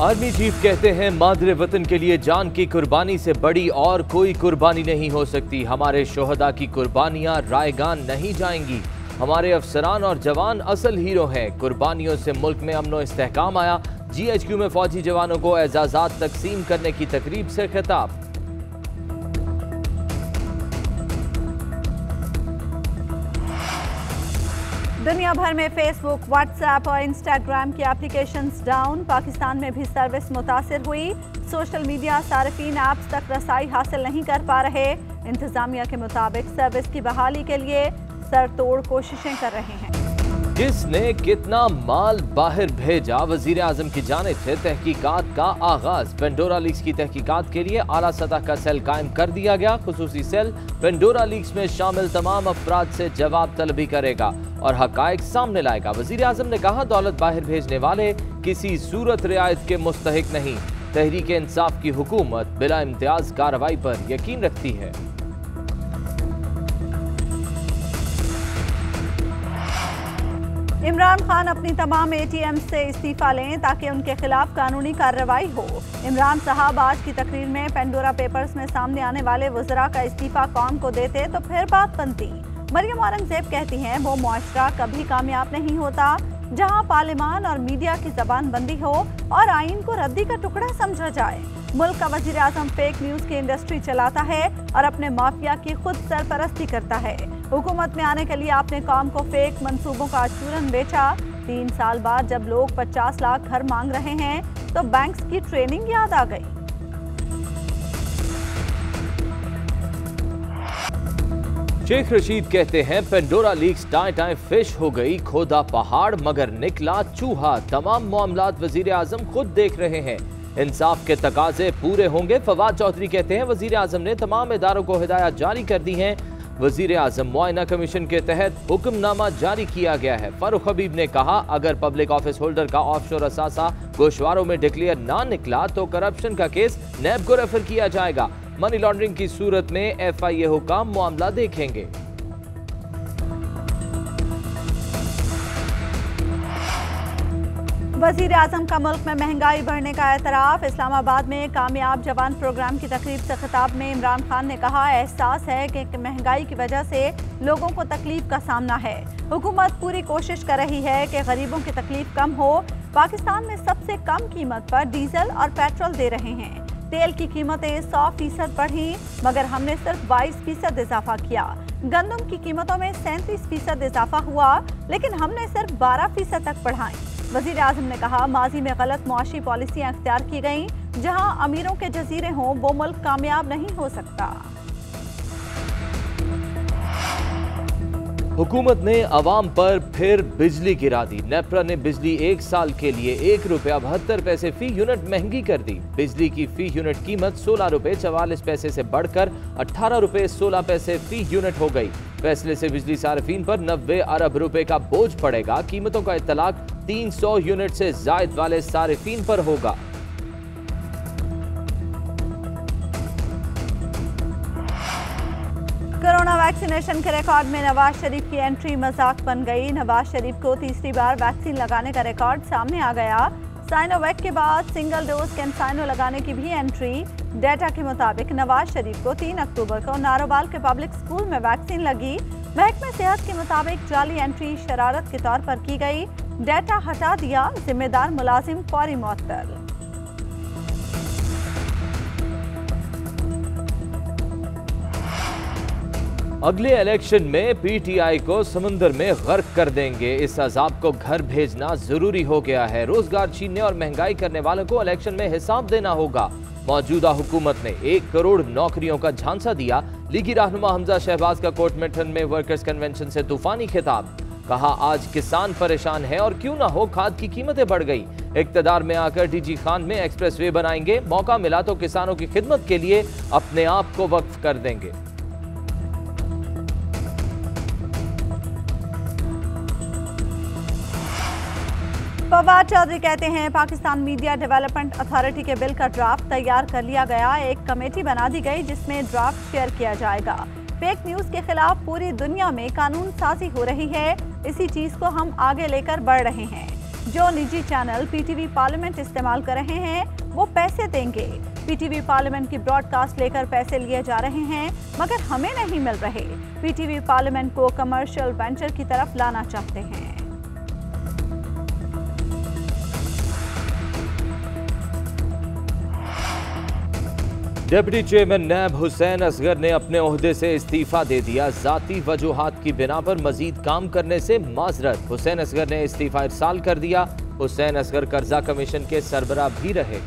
Army chief कहते हैं मादरे वतन के लिए जान की कुर्बानी से बड़ी और कोई कुर्बानी नहीं हो सकती। हमारे शोहदा की कुर्बानियां रायगान नहीं जाएंगी। हमारे अफसरान और जवान असल हीरो हैं। कुर्बानियों से मुल्क में अमन व इस्तेहकाम आया। GHQ में फौजी जवानों को एजाजात तकसीम करने की तकरीब से खिताब। दुनिया भर में फेसबुक, व्हाट्सएप और इंस्टाग्राम की एप्लीकेशंस डाउन। पाकिस्तान में भी सर्विस मुतासिर हुई। सोशल मीडिया सार्फिन ऐप्स तक रसाई हासिल नहीं कर पा रहे। इंतजामिया के मुताबिक सर्विस की बहाली के लिए सरतोड़ कोशिशें कर रहे हैं। किसने कितना माल बाहर भेजा, वजीर आजम की जानिब से तहकीकात का आगाज। पेंडोरा लीक्स की तहकीकात के लिए आला सतह का सेल कायम कर दिया गया। खुसूसी सेल पेंडोरा लीक्स में शामिल तमाम अफराद से जवाब तलबी करेगा और हकायक सामने लाएगा। वजीर आजम ने कहा, दौलत बाहर भेजने वाले किसी सूरत रियायत के मुस्तहिक नहीं। तहरीक इंसाफ की हुकूमत बिला इम्तियाज कार्रवाई पर यकीन रखती है। इमरान खान अपनी तमाम ATM से इस्तीफा लें ताकि उनके खिलाफ कानूनी कार्रवाई हो। इमरान साहब आज की तकरीर में पेंडोरा पेपर्स में सामने आने वाले वज़रा का इस्तीफा कौम को देते तो फिर बात बनती। मरियम औरंगजेब कहती हैं, वो मुआशरा कभी कामयाब नहीं होता जहां पार्लिमान और मीडिया की जबान बंदी हो और आइन को रद्दी का टुकड़ा समझा जाए। मुल्क का वजीर आजम फेक न्यूज की इंडस्ट्री चलाता है और अपने माफिया की खुद सरपरस्ती करता है। हुकूमत में आने के लिए आपने कौम को फेक मंसूबों का चूरन बेचा। 3 साल बाद जब लोग 50 लाख घर मांग रहे हैं तो बैंक्स की ट्रेनिंग याद आ गई। शेख रशीद कहते हैं, Pandora leaks time time fish हो गई। खोदा पहाड़ मगर निकला चूहा। तमाम मामलात वजीर आजम खुद देख रहे हैं। इंसाफ के तकाजे पूरे होंगे। फवाद चौधरी कहते हैं, वजीर आजम ने तमाम इदारों को हिदायत जारी कर दी हैं। वजीर आजम मुआयना कमीशन के तहत हुक्मनामा जारी किया गया है। फारूक हबीब ने कहा, अगर पब्लिक ऑफिस होल्डर का ऑफशोर असासा गोशवारों में डिक्लेयर ना निकला तो करप्शन का केस नैब को रेफर किया जाएगा। मनी लॉन्ड्रिंग की सूरत में FIA हुकाम मामला देखेंगे। वजीर आजम का मुल्क में महंगाई बढ़ने का एतराफ। इस्लामाबाद में कामयाब जवान प्रोग्राम की तकरीब से खिताब में इमरान खान ने कहा, एहसास है कि महंगाई की वजह से लोगों को तकलीफ का सामना है। हुकूमत पूरी कोशिश कर रही है कि गरीबों की तकलीफ कम हो। पाकिस्तान में सबसे कम कीमत पर डीजल और पेट्रोल दे रहे हैं। तेल की कीमतें 100% बढ़ी मगर हमने सिर्फ 22% इजाफा किया। गंदम की कीमतों में 37% इजाफा हुआ लेकिन हमने सिर्फ 12% तक बढ़ाई। वजीर आजम ने कहा, माजी में गलत मुआशी पॉलिसियां इख्तियार की गईं। जहां अमीरों के जजीरे हों वो मुल्क कामयाब नहीं हो सकता। हुकूमत ने अवाम पर फिर बिजली गिरा दी। नेपरा ने बिजली 1 साल के लिए ₹1.72 फी यूनिट महंगी कर दी। बिजली की फी यूनिट कीमत ₹16.44 से बढ़कर ₹18.16 फी यूनिट हो गई। फैसले से बिजली सार्फिन पर 90 अरब रुपए का बोझ पड़ेगा। कीमतों का इत्तलाक 300 यूनिट से जायद वाले सार्फिन पर होगा। कोरोना वैक्सीनेशन के रिकॉर्ड में नवाज शरीफ की एंट्री मजाक बन गई। नवाज शरीफ को तीसरी बार वैक्सीन लगाने का रिकॉर्ड सामने आ गया। साइनोवैक के बाद सिंगल डोज कैंसाइनो लगाने की भी एंट्री। डेटा के मुताबिक नवाज शरीफ को 3 अक्टूबर को नारोवाल के पब्लिक स्कूल में वैक्सीन लगी। महकमे सेहत के मुताबिक जाली एंट्री शरारत के तौर पर की गई। डेटा हटा दिया, जिम्मेदार मुलाजिम फौरी मुअत्तल। अगले इलेक्शन में PTI को समुंदर में गर्क कर देंगे। इस अजाब को घर भेजना जरूरी हो गया है। रोजगार छीनने और महंगाई करने वालों को इलेक्शन में हिसाब देना होगा। मौजूदा हुकूमत ने 1 करोड़ नौकरियों का झांसा दिया। लीगी रहनुमा हमजा शहबाज का कोर्ट मैटन में वर्कर्स कन्वेंशन से तूफानी खिताब। कहा, आज किसान परेशान है और क्यों ना हो, खाद की कीमतें बढ़ गई। इक्तदार में आकर DG खान में एक्सप्रेसवे बनाएंगे। मौका मिला तो किसानों की खिदमत के लिए अपने आप को वक्फ कर देंगे। फवाद चौधरी कहते हैं, पाकिस्तान मीडिया डेवलपमेंट अथॉरिटी के बिल का ड्राफ्ट तैयार कर लिया गया। एक कमेटी बना दी गई जिसमें ड्राफ्ट शेयर किया जाएगा। फेक न्यूज के खिलाफ पूरी दुनिया में कानून साजी हो रही है। इसी चीज को हम आगे लेकर बढ़ रहे हैं। जो निजी चैनल पीटीवी पार्लियामेंट इस्तेमाल कर रहे हैं वो पैसे देंगे। पीटीवी पार्लियामेंट की ब्रॉडकास्ट लेकर पैसे लिए जा रहे हैं मगर हमें नहीं मिल रहे। पीटीवी पार्लियामेंट को कमर्शियल वेंचर की तरफ लाना चाहते हैं। डिप्टी चेयरमैन नैब हुसैन असगर ने अपने ओहदे से इस्तीफा दे दिया। जाती वजूहात की बिना पर मजीद काम करने से माजरत। हुसैन असगर ने इस्तीफा इरसाल कर दिया। हुसैन असगर कर्जा कमीशन के सरबराह भी रहे।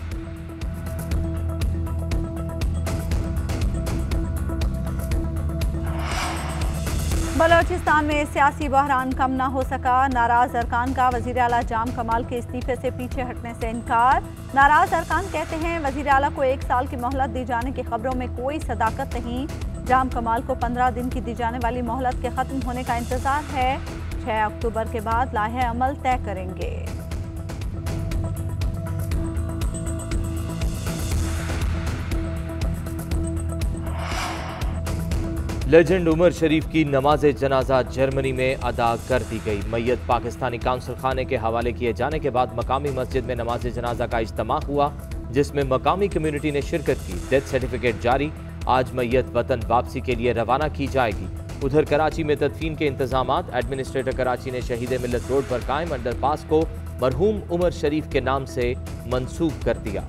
बलोचिस्तान में सियासी बहरान कम न हो सका। नाराज अरकान का वजीर आला जाम कमाल के इस्तीफे से पीछे हटने से इनकार। नाराज अरकान कहते हैं वजीर आला को 1 साल की मोहलत दी जाने की खबरों में कोई सदाकत नहीं। जाम कमाल को 15 दिन की दी जाने वाली मोहलत के खत्म होने का इंतजार है। 6 अक्टूबर के बाद लाहे अमल तय करेंगे। लेजेंड उमर शरीफ की नमाज जनाजा जर्मनी में अदा कर दी गई। मैयत पाकिस्तानी काउंसिल खाने के हवाले किए जाने के बाद मकामी मस्जिद में नमाज जनाजा का इज्तिमा हुआ जिसमें मकामी कम्युनिटी ने शिरकत की। डेथ सर्टिफिकेट जारी। आज मैयत वतन वापसी के लिए रवाना की जाएगी। उधर कराची में तदफीन के इंतजामात। एडमिनिस्ट्रेटर कराची ने शहीद मिल्लत रोड पर कायम अंडरपास को मरहूम उमर शरीफ के नाम से मंसूब कर दिया।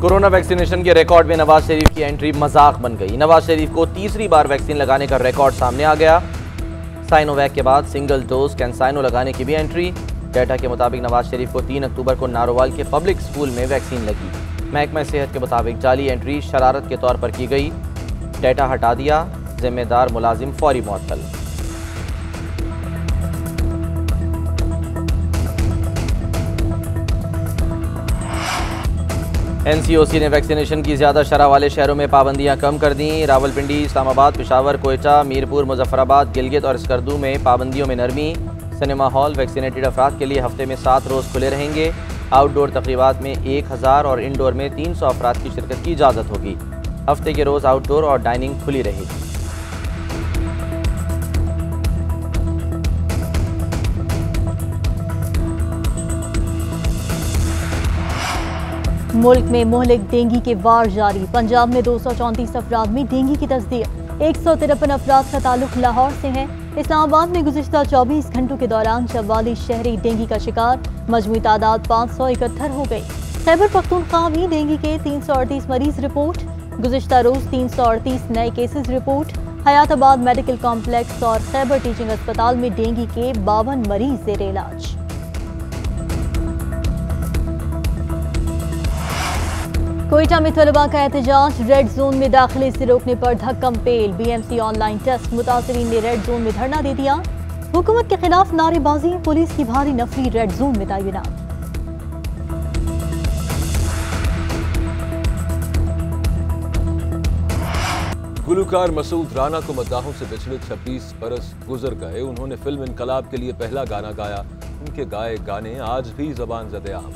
कोरोना वैक्सीनेशन के रिकॉर्ड में नवाज शरीफ की एंट्री मजाक बन गई। नवाज शरीफ को तीसरी बार वैक्सीन लगाने का रिकॉर्ड सामने आ गया। साइनोवैक के बाद सिंगल डोज कैंसाइनो लगाने की भी एंट्री। डेटा के मुताबिक नवाज शरीफ को 3 अक्टूबर को नारोवाल के पब्लिक स्कूल में वैक्सीन लगी। महकमा सेहत के मुताबिक जाली एंट्री शरारत के तौर पर की गई। डेटा हटा दिया। जिम्मेदार मुलाजिम फौरी मुअत्तल। एनसीओसी ने वैक्सीनेशन की ज़्यादा शरह वाले शहरों में पाबंदियां कम कर दी। रावलपिंडी, इस्लामाबाद, पेशावर, कोयटा, मीरपुर, मुजफ्फराबाद, गिलगित और स्कर्दू में पाबंदियों में नरमी। सिनेमा हॉल वैक्सीनेटेड अफराद के लिए हफ्ते में 7 रोज़ खुले रहेंगे। आउटडोर तकरीबात में 1000 और इंडोर में 300 अफराद की शिरकत की इजाज़त होगी। हफ्ते के रोज़ आउटडोर और डाइनिंग खुली रहेगी। मुल्क में मुहलिक डेंगू के वार जारी। पंजाब में 234 अफराद में डेंगू की तस्दीक। 153 अफराद का ताल्लुक लाहौर से है। इस्लामाबाद में गुज़िश्ता 24 घंटों के दौरान 44 शहरी डेंगू का शिकार। मजमूई तादाद 571 हो गई। खैबर पख्तूनख्वा में डेंगू के 338 मरीज रिपोर्ट। गुज़िश्ता रोज 338 नए cases report. Hayatabad medical complex और खैबर टीचिंग अस्पताल में डेंगू के 52 मरीज जेर इलाज। कोयटा में तलबा का एहतजाज। रेड जोन में दाखिले से रोकने पर धक्कम पेल। BMC online test. मुतासरीन ने रेड जोन में धरना दे दिया। हुकूमत के खिलाफ नारेबाजी। पुलिस की भारी नफरी रेड जोन में तैनात। गुलकार मसूद राना को मद्दाहों से पिछले 26 बरस गुजर गए। उन्होंने फिल्म इनकलाब के लिए पहला गाना गाया। उनके गाए गाने आज भी ज़बान ज़द-ए-आम।